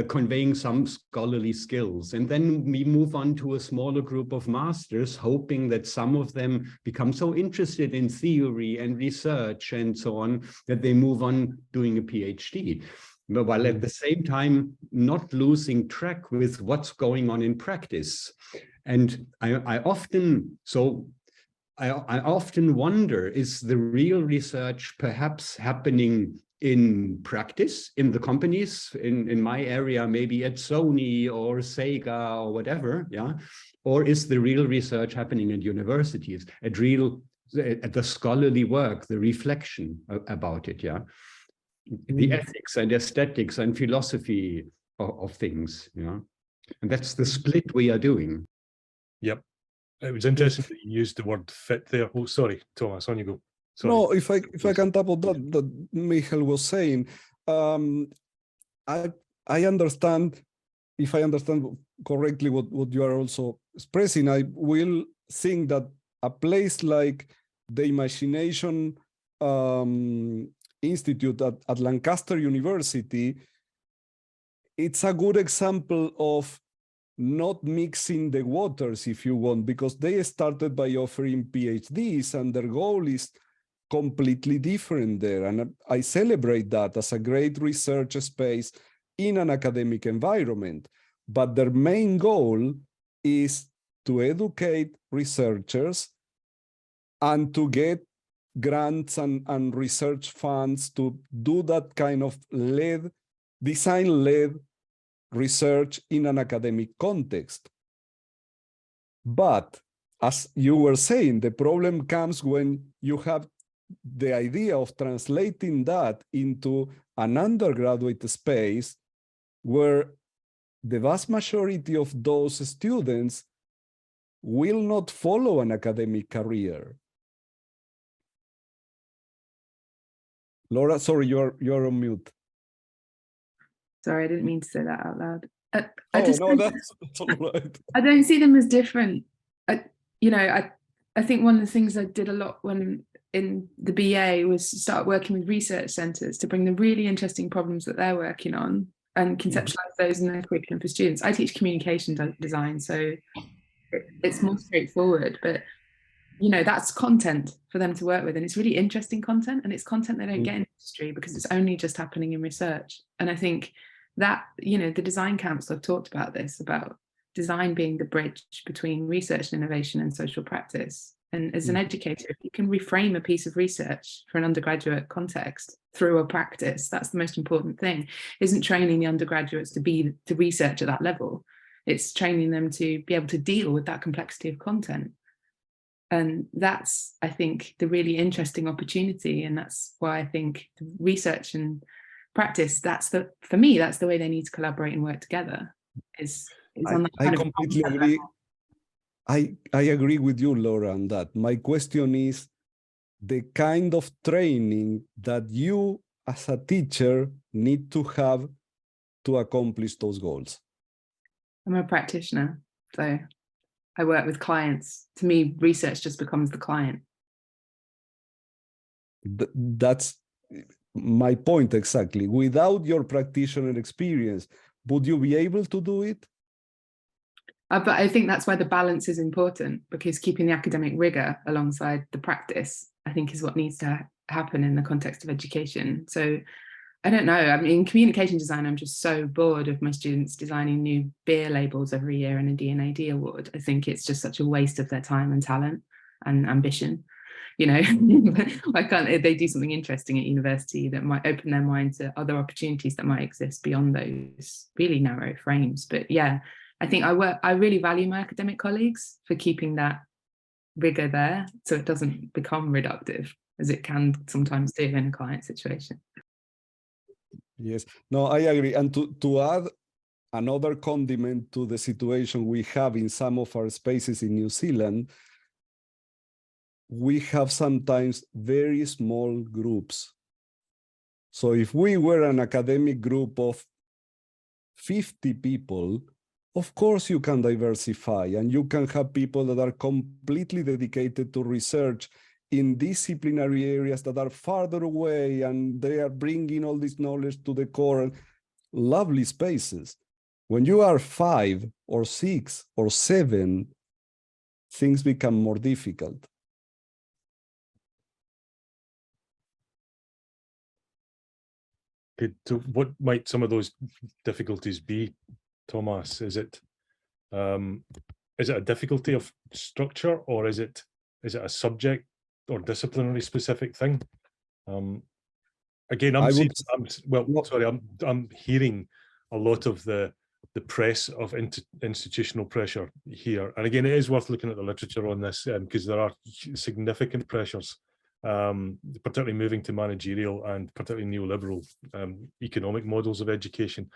conveying some scholarly skills. And then we move on to a smaller group of masters, hoping that some of them become so interested in theory and research and so on, that they move on doing a PhD. But while at the same time, not losing track with what's going on in practice. And I often wonder, is the real research perhaps happening in practice, in the companies, in my area, maybe at Sony or Sega or whatever, yeah? Or is the real research happening at universities, at the scholarly work, the reflection about it, yeah? The ethics and aesthetics and philosophy of things, yeah? And that's the split we are doing. Yep. It was interesting that you used the word fit there. Oh, sorry, Thomas, on you go. Sorry. No, if I can tap on that Michael was saying, I understand, if I understand correctly what you are also expressing, I will think that a place like the Imagination Institute at Lancaster University it's a good example of not mixing the waters, if you want, because they started by offering PhDs and their goal is completely different there. And I celebrate that as a great research space in an academic environment. But their main goal is to educate researchers and to get grants and research funds to do that kind of design-led research in an academic context. But as you were saying, the problem comes when you have the idea of translating that into an undergraduate space where the vast majority of those students will not follow an academic career. Laura, sorry, you're on mute. Sorry, I didn't mean to say that out loud. I That's all right. I don't see them as different. I think one of the things I did a lot when in the BA was start working with research centres to bring the really interesting problems that they're working on and conceptualize those in their curriculum for students. I teach communication design, so it's more straightforward, but that's content for them to work with, and it's really interesting content, and it's content they don't get in industry because it's only just happening in research. And I think that the design council have talked about this, about design being the bridge between research and innovation and social practice. And as an educator, if you can reframe a piece of research for an undergraduate context through a practice, that's the most important thing. Isn't training the undergraduates to research at that level. It's training them to be able to deal with that complexity of content. And that's, I think, the really interesting opportunity. And that's why I think research and practice, for me, that's the way they need to collaborate and work together. I completely agree. I agree with you, Laura, on that. My question is the kind of training that you as a teacher need to have to accomplish those goals. I'm a practitioner, so I work with clients. To me, research just becomes the client. That's my point exactly. Without your practitioner experience, would you be able to do it? But I think that's why the balance is important, because keeping the academic rigor alongside the practice, I think, is what needs to happen in the context of education. So I don't know. I mean, in communication design, I'm just so bored of my students designing new beer labels every year and a D&AD award. I think it's just such a waste of their time and talent and ambition. Why can't they do something interesting at university that might open their mind to other opportunities that might exist beyond those really narrow frames? But yeah, I think I really value my academic colleagues for keeping that rigor there, so it doesn't become reductive, as it can sometimes do in a client situation. Yes, no, I agree. And to add another condiment to the situation we have in some of our spaces in New Zealand, we have sometimes very small groups. So if we were an academic group of 50 people, of course you can diversify and you can have people that are completely dedicated to research in disciplinary areas that are farther away, and they are bringing all this knowledge to the core, and lovely spaces. When you are 5 or 6 or 7, things become more difficult. So what might some of those difficulties be, Tomás? Is it a difficulty of structure, or is it a subject or disciplinary specific thing? Again, I'm hearing a lot of the press of institutional pressure here, and again, it is worth looking at the literature on this, because there are significant pressures, particularly moving to managerial and particularly neoliberal economic models of education.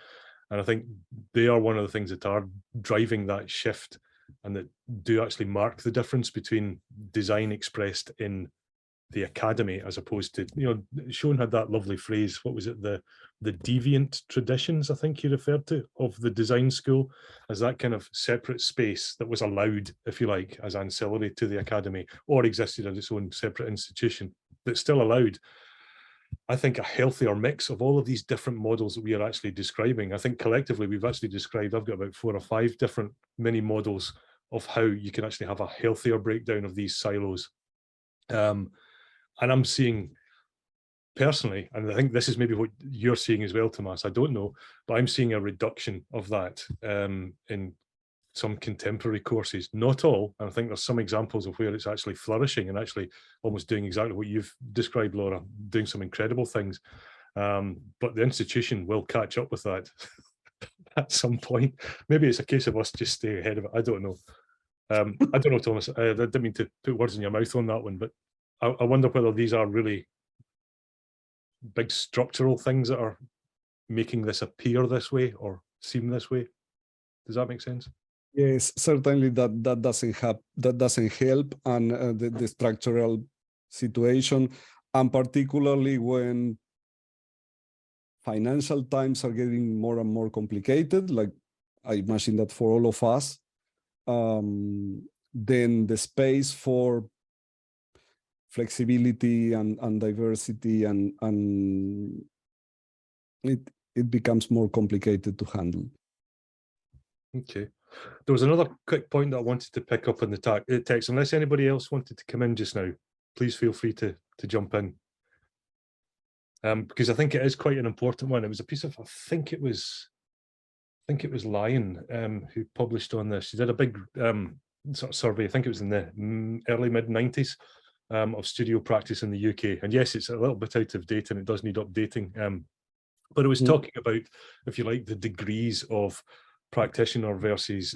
And I think they are one of the things that are driving that shift, and that do actually mark the difference between design expressed in the academy as opposed to, Sean had that lovely phrase, what was it, the deviant traditions, I think he referred to, of the design school, as that kind of separate space that was allowed, if you like, as ancillary to the academy, or existed as its own separate institution, but still allowed. I think, a healthier mix of all of these different models that we are actually describing. I think collectively we've actually described, I've got about 4 or 5 different mini models of how you can actually have a healthier breakdown of these silos. And I'm seeing personally, and I think this is maybe what you're seeing as well, Tomás, I don't know, but I'm seeing a reduction of that in some contemporary courses, not all. And I think there's some examples of where it's actually flourishing and actually almost doing exactly what you've described, Laura, doing some incredible things. But the institution will catch up with that at some point. Maybe it's a case of us just stay ahead of it. I don't know. I don't know, Tomás. I didn't mean to put words in your mouth on that one, but I wonder whether these are really big structural things that are making this appear this way or seem this way. Does that make sense? Yes, certainly that doesn't help, and the structural situation, and particularly when financial times are getting more and more complicated, like I imagine that for all of us, then the space for flexibility and diversity and it becomes more complicated to handle. Okay. There was another quick point that I wanted to pick up in the text. Unless anybody else wanted to come in just now, please feel free to jump in. Because I think it is quite an important one. It was a piece of, I think it was Lion who published on this. She did a big sort of survey, I think it was in the early mid-90s, of studio practice in the UK. And yes, it's a little bit out of date and it does need updating. But it was talking about, if you like, the degrees of practitioner versus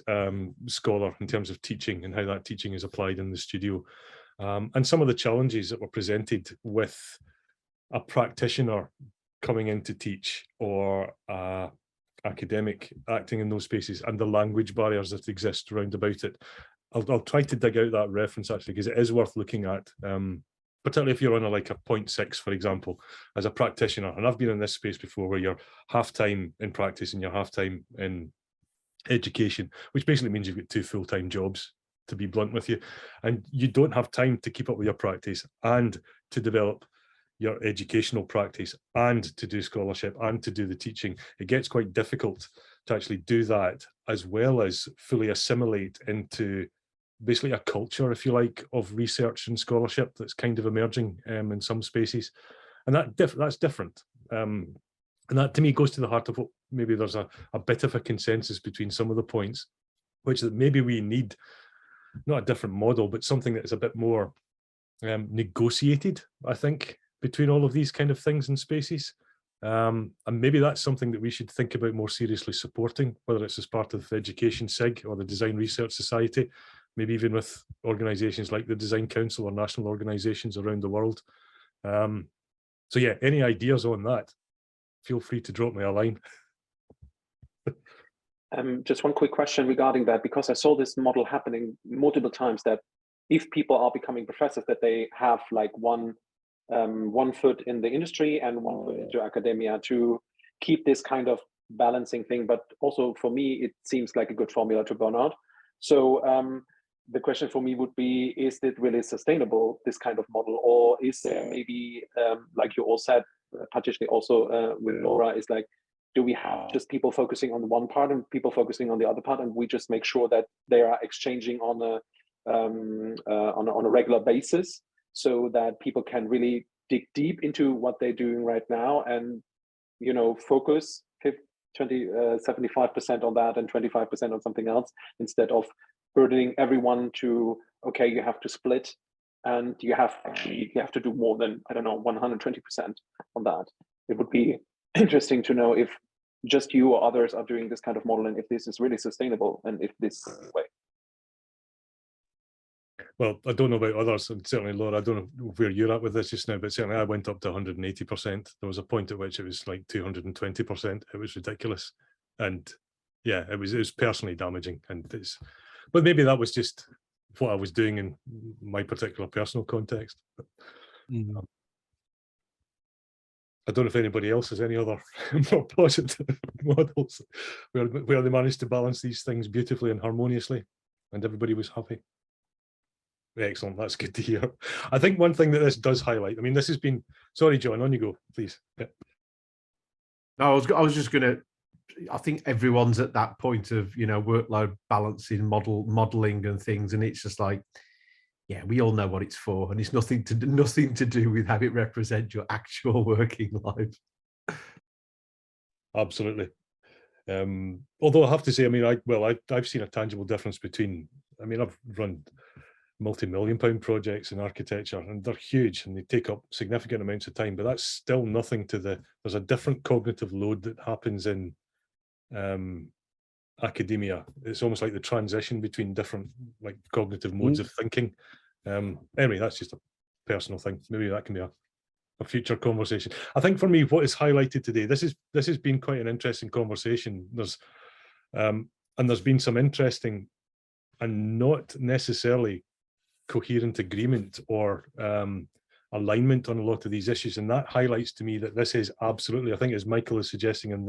scholar in terms of teaching and how that teaching is applied in the studio. And some of the challenges that were presented with a practitioner coming in to teach, or academic acting in those spaces, and the language barriers that exist around about it. I'll try to dig out that reference actually, because it is worth looking at, particularly if you're on like a 0.6, for example, as a practitioner. And I've been in this space before where you're half-time in practice and you're half-time in education, which basically means you've got 2 full-time jobs, to be blunt with you, and you don't have time to keep up with your practice and to develop your educational practice and to do scholarship and to do the teaching. It gets quite difficult to actually do that, as well as fully assimilate into basically a culture, if you like, of research and scholarship that's kind of emerging in some spaces. And that's different. And that to me goes to the heart of what maybe there's a bit of a consensus between some of the points, which that maybe we need not a different model, but something that is a bit more negotiated, I think, between all of these kind of things and spaces. And maybe that's something that we should think about more seriously supporting, whether it's as part of Education SIG or the Design Research Society, maybe even with organisations like the Design Council or national organisations around the world. So yeah, any ideas on that, feel free to drop me a line. Just one quick question regarding that, because I saw this model happening multiple times, that if people are becoming professors, that they have like one foot in the industry and one foot into academia to keep this kind of balancing thing. But also for me, it seems like a good formula to burn out. So the question for me would be, is it really sustainable, this kind of model? Or is there maybe, like you all said, particularly also with Laura, is like, do we have just people focusing on one part and people focusing on the other part, and we just make sure that they are exchanging on a regular basis, so that people can really dig deep into what they're doing right now and, you know, focus 75% on that and 25% on something else, instead of burdening everyone to, okay, you have to split and you have to do more than, I don't know, 120% on that. It would be interesting to know if just you or others are doing this kind of model, and if this is really sustainable, and if this way. Well, I don't know about others, and certainly, Laura, I don't know where you're at with this just now, but certainly I went up to 180%. There was a point at which it was like 220%. It was ridiculous. And yeah, it was personally damaging. And but maybe that was just what I was doing in my particular personal context. But, I don't know if anybody else has any other more positive models where they managed to balance these things beautifully and harmoniously, and everybody was happy. Excellent. That's good to hear. I think one thing that this does highlight, I mean, this has been, sorry, John, on you go, please. Yeah. No, I was just going to, I think everyone's at that point of, you know, workload balancing, modeling and things. And it's just like, yeah, we all know what it's for. And it's nothing to do with how it represents your actual working life. Absolutely. Although I have to say, I mean, I've seen a tangible difference between, I mean, I've run multi-million-pound projects in architecture, and they're huge and they take up significant amounts of time, but that's still nothing to there's a different cognitive load that happens in academia. It's almost like the transition between different like cognitive modes of thinking. Anyway, that's just a personal thing. Maybe that can be a future conversation. I think for me, what is highlighted today, this has been quite an interesting conversation. There's been some interesting and not necessarily coherent agreement or alignment on a lot of these issues, and that highlights to me that this is absolutely, I think as Michael is suggesting in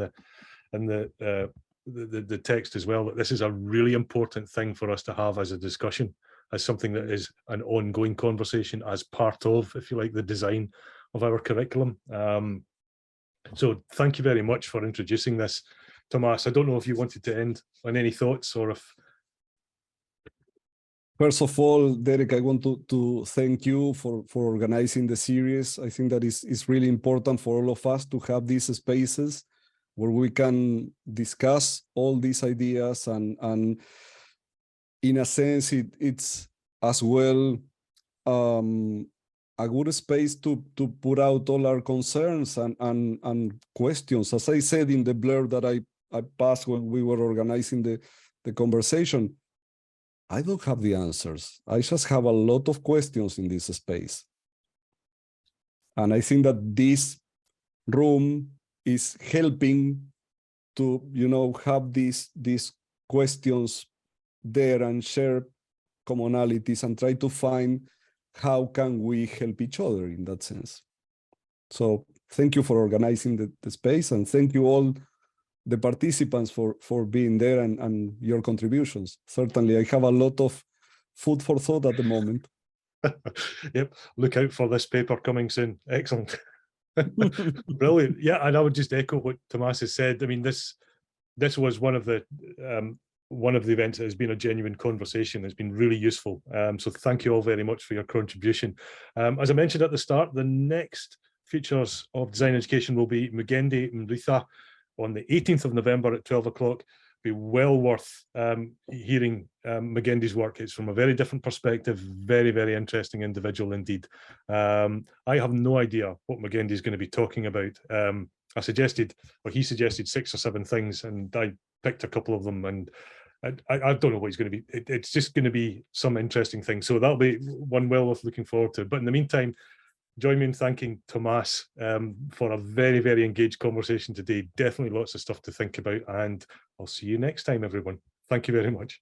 the text as well, that this is a really important thing for us to have as a discussion, as something that is an ongoing conversation as part of, if you like, the design of our curriculum. So thank you very much for introducing this, Tomás. I don't know if you wanted to end on any thoughts or if... First of all, Derek, I want to thank you for organizing the series. I think that is really important for all of us to have these spaces where we can discuss all these ideas, and in a sense, it's as well a good space to put out all our concerns and questions. As I said in the blurb that I passed when we were organizing the conversation, I don't have the answers. I just have a lot of questions in this space. And I think that this room is helping to, you know, have these questions there and share commonalities and try to find how can we help each other in that sense. So thank you for organizing the space, and thank you all the participants for being there and your contributions. Certainly, I have a lot of food for thought at the moment. Yep, look out for this paper coming soon. Excellent. Brilliant. Yeah, and I would just echo what Tomás has said. I mean, this was one of the events that has been a genuine conversation. It's been really useful. So thank you all very much for your contribution. As I mentioned at the start, the next features of design education will be Mugendi Mritha on the 18th of November at 12 o'clock. Be well worth hearing Mugendi's work. It's from a very different perspective, very, very interesting individual indeed. I have no idea what Mugendi is going to be talking about. He suggested 6 or 7 things, and I picked a couple of them, and I don't know what he's going to be. It's just going to be some interesting thing. So that'll be one well worth looking forward to. But in the meantime, join me in thanking Tomás for a very, very engaged conversation today. Definitely lots of stuff to think about, and I'll see you next time, everyone. Thank you very much.